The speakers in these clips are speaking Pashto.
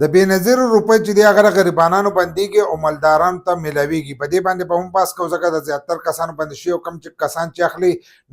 د بېنظیر روپۍ چې دی هغه غریبانانو بندېږي او مالدارانو ته میلاویږي. په دې باندې به هم بحث کوو ځکه د زیاتر کسانو باندې شوي او کم چې کسان چې اخلي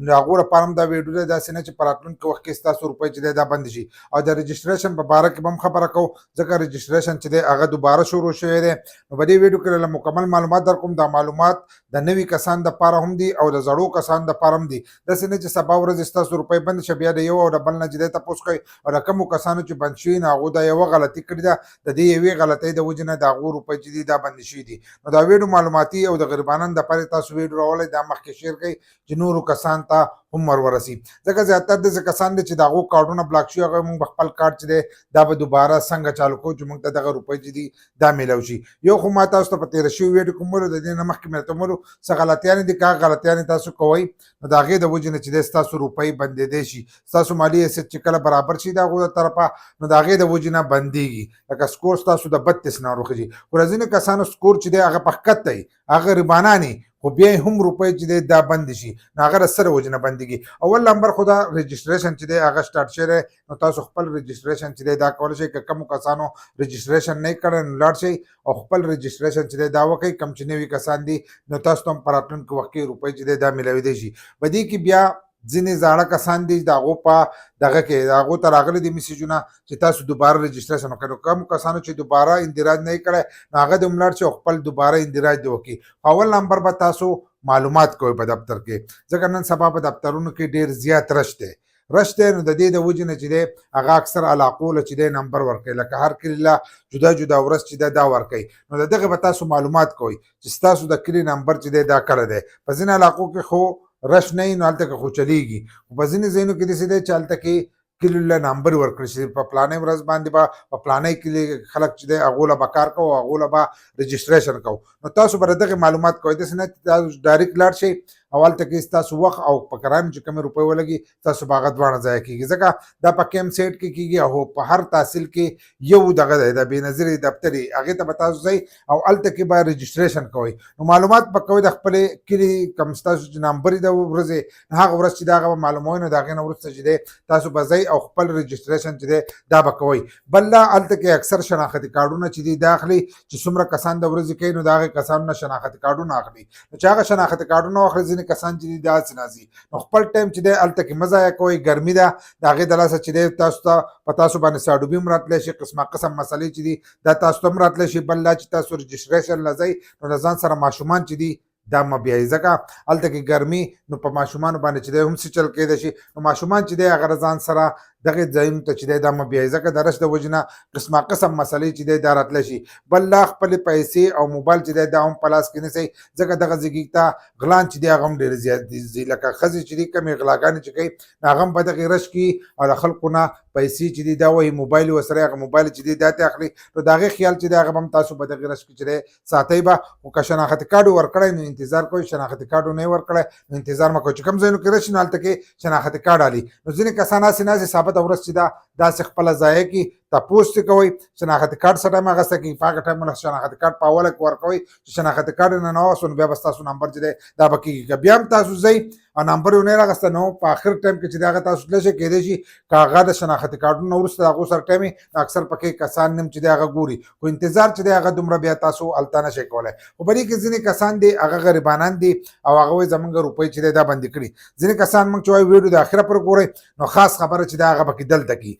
نو هغو لپاره هم دا ویډیو دی داسې نه چې په راتلونکي وخت کې ستاسو روپۍ چې دی دا بند شي. او د رجسټریشن په باره کې به هم خبره کوو ځکه رجسټریشن چې دی هغه دوباره شروع شوی دی. نو په دې ویډیو کې له مکمل معلومات در کوم. دا معلومات د نوي کسانو دپاره هم دي او د زړو کسانو دپاره هم دي. داسې نه چې سبا ورځ ستاسو روپۍ بند شي بیا د یو او د بل نه چې دی تپوس کوئ او د کومو کسانو چې بند شوي نو هغو دا یوه غلطي کړې ده د دې یوې غلطۍ د وجې نه د هغو روپۍ چې دي دا بندې شوي دي. نو دا ویډیو معلوماتي او د غریبانو دپاره تاسو ویډیو راوړی دا مخکې شیر کړئ چې نورو کسانو ته هم ورورسي ځکه زیاتر داسې کسان دي چې د هغو کارډونه بلاک شوي هغه موږ به خپل کارډ چې دی دا به دوباره څنګه چالو کوو چې موږ ته دغه روپۍ چې دي دا میلاو شي. یو خو ما تاسو ته په تېره شوي ویډیو کې ومولو د دې نه مخکې مې درته ومولو څه غلطیانې دي که هغه غلطیانې تاسو کوئ نو د هغې د وجې نه چې دی ستاسو روپۍ بندېدی شي. ستاسو مالي حیثیت چې کله برابر شي د هغو د طرفه نو د هغې د وجې نه بندېږي. لکه سکور ستاسو د 32 نه وروخیږي خو د ځینو کسانو سکور چې دی هغه په ښکته وي هغه غریبانان خو بیا هم روپۍ چې دی دا بند شي نو هغه د سره وجې نه بندېږي. اول نمبر خو دا رجسټریشن چې دی هغه سټارټ شوی دی نو تاسو خپل رجسټریشن چې دی دا کولی شئ که کومو کسانو رجسټریشن نه یې کړی نو لاړ شئ او خپل رجسټریشن چې دی دا وکړئ. کوم چې نوي کسان دي نو تاسو ته هم په راتلونکي وخت کې روپۍ چې دی دا میلاویدی شي. په دې کې بیا ځینې زاړه کسان دي د هغو په دغه کې د هغو ته راغلي دي میسیجونه چې تاسو دوباره رجسټریشن وکړئ. نو کومو کسانو چې دوباره اندراج نه یې کړی نو هغه دې هم لاړ شي او خپل دوباره اندراج دې وکړي. اول نمبر به تاسو معلومات کوئ په دفتر کې ځکه نن سبا په دفترونو کې ډېر زیات رش دی نو د دې د وجې نه چې دی هغه اکثر علاقو له چې دی نمبر ورکوي لکه هر کلي له جدا جدا ورځ چې دی دا ورکوي نو د دغې به تاسو معلومات کوئ چې ستاسو د کلي نمبر چې دی دا کله دی. په ځینې علاقو کې خو رش نه وي نو هلته کې خو چلیږي خو په ځینې ځایونو کې داسې دی چې هلته کې کلي له نمبر ورکړي شي په پلانۍ ورځ باندې به په پلانۍ کلي خلک چې دی هغو له به کار کوو هغو له به رجسټریشن کوو. نو تاسو به د دغې معلومات کوئ داسې نه چې تاسو ډایرکټ لاړ شئ او هلته کې ستاسو وخت او په کرایمو چې کومې روپۍ ولګي تاسو به هغه دواړه ضایع کېږي ځکه دا په کیمپ سیټ کې کېږي او په هر تحصیل کې یو دغه دی د بېنظیر دفتر هغې ته به تاسو ځئ او هلته کې به رجسټریشن کوئ. نو معلومات به کوئ د خپلې کلي کوم ستاسو چې نمبر د ورځې هغه ورځ چې د هغه به معلوموئ نو د هغې نه وروسته چې دی تاسو به ځئ او خپل رجسټریشن چې دی دا به کوئ. بل دا هلته کې اکثر شناختي کارډونه چې دي دا اخلي چې څومره کسان د ورځې کوي نو د هغې کسانو نه شناختي کارډونه اخلي. نو چې هغه شناختي کارډونه واخلي ځینې کسان چې دي دا نازي نو خپل ټایم چې دی هلته کې مه ضایع کوئ. ګرمي ده د هغې د لاسه چې دی تاسو ته په تاسو باندې ساډوبي هم راتلی شي قسمه قسم مسلې چې دي دا تاسو ته هم راتلی شي. بل دا چې تاسو رجسټریشن له ځئ نو د ځان سره ماشومان چې دي دا مه بیایي ځکه هلته کې ګرمي نو په ماشومانو باندې چې دی هم سچل کېدی شي نو ماشومان چې دی هغه ځان سره دغې ځایونو ته چې دی دا مه بیایي ځکه د رش د وجې نه قسمه قسم مسلې چې دی دا راتلی شي. بل لا خپلې پیسې او موبایل چې دی دا هم په لاس کې نیسئ ځکه دغه ځایګي ته غلان چې دی هغه هم ډېر زیات دي لکه ښځې چې دي کمې غلاګانې چې کوي نو هغه هم په دغې رش کې او د خلکو نه پیسې چې دي دا وایي موبایل ورسره هغه موبایل چې دی دا ترې اخلي نو د هغې خیال چې دی هغه به هم تاسو په دغې رش کې چې دی ساتئ به خو که شناختي کارډ ورکړی نو انتظار کوئ شناختي کارډ نه یې ورکړی نو انتظار مه کوئ چې کوم ځایونو کې راشي نو هلته کې شناختي کارډ علي. نو ځینې کسان هسې ناستې ثابته ورځ چې دا داسې خپله ضایع کړي تپوس ترې کوئ شناختي کارډ څه ټایم اخیستی کېږي په هغه ټایم باندې شناختي کارډ په اوله کې ورکوئ چې شناختي کارډ یې نه نواخیستو نو بیا به ستاسو نمبر چې دی دا به کېږي. که بیا هم تاسو ځئ او نمبر یې ونه راغسته نو په آخر ټایم کې چې دی هغه تاسو تللی شئ کېدی شي که هغه د شناختي کارډونو نه وروسته د هغو سره ټایم نو اکثر پکې کسان نیم چې دی هغه ګوري خو انتظار چې دی هغه دومره بیا تاسو هلته نه شئ کولی. خو په دې کې ځینې کسان دي هغه غریبانان دي او هغه وایي زموږ روپۍ چې دی دا بندې کړي. ځینې کسان موږ چې وایو ویډیو د اخره پورې ګورئ نو خاص خبره چې دی هغه پکې دلته کړي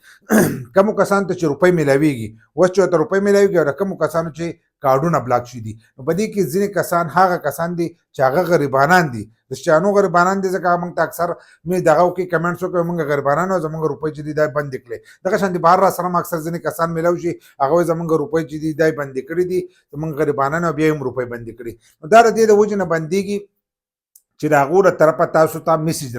کومو کسانو ته چې روپۍ میلاویږي اوس چې ورته روپۍ میلاویږي او د کومو کسانو چې کارډونه بلاک شوي دي نو په دې کې ځینې کسان هغه کسان دي چې هغه غریبانان دي د شانو غریبانان دي ځکه موږ ته اکثر مې دغه وکړي کمنټس وکړي موږ غریبانان او زموږ روپۍ چې دي دا بندې کړې دغه شانتې بهر را سره هم اکثر ځینې کسان میلاو شي هغه وایي زموږ روپۍ چې دي دا یې بندې کړي دي زموږ غریبانان او بیا یې هم روپۍ بندې کړي. نو دا د دې د وجې نه بندېږي چې د هغو له طرفه تاسو ته میسج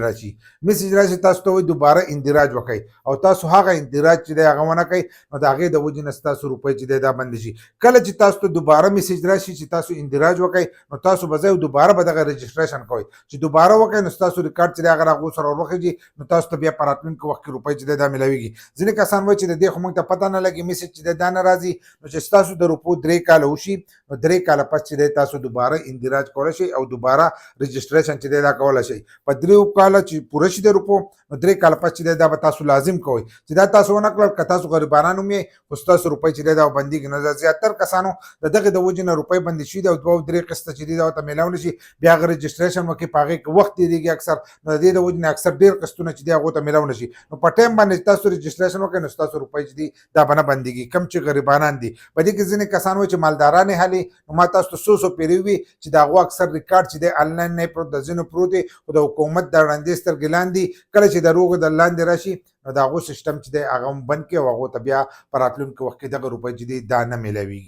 راشي تاسو ته وایي دوباره اندراج وکړئ او تاسو هغه اندراج چې دی هغه ونه کوئ نو د هغې د وجې نه ستاسو روپۍ چې دی دا بندې شي. کله چې تاسو ته دوباره میسج راشي چې تاسو اندراج وکړئ نو تاسو به ځئ او دوباره به دغه رجسټریشن کوئ چې دوباره وکړئ نو ستاسو ریکارډ چې دی هغه هغو سره ورخیږي نو تاسو ته بیا په راتلونکي وخت کې روپۍ چې دی دا میلاویږي. ځینې کسان وایي چې د دې خو موږ ته پته نه لګي میسج چې دی دا نه راځي نو چې ستاسو د روپو 3 کاله وشي نو 3 کاله پس چې دی تاسو دوباره اندراج کولی شئ او دوباره رجسټریشن ریجسټریشن چې دی دا کولی شئ په 3 کاله چې پوره شي د روپو نو 3 کاله پس چې دی دا به تاسو لازم کوئ چې دا تاسو ونه کړل که تاسو غریبانان هم یې خو ستاسو روپۍ چې دی دا به بندېږي نو زیاتر کسانو د دغې د وجې نه روپۍ بندې شوي دي او 2 او 3 قسطه چې دي دا ورته میلاو نه شي بیا هغه رجسټریشن وکړي په هغې کې وخت تېرېږي اکثر نو د دې د وجې نه اکثر ډېر قسطونه چې دي هغو ته میلاو نه شي نو په ټایم باندې تاسو رجسټریشن وکړئ نو ستاسو روپۍ چې دي دا به نه بندېږي کم چې غریبانان دي په دې کې ځینې کسان وایي چې مالداران یې حلي نو ما تاسو ته څو پیرې وي چې د هغو اکثر ریکارډ چې دی آنلاین نه پروت د ځینو پروت دی خو د حکومت د ړندې سترګې لاندې کله چې د روغې د لاندې راشي نو د هغو سیسټم چې دی هغه هم بند کړي او هغو ته بیا په راتلونکي وخت کې دغه روپۍ چې دي دا نه میلاویږي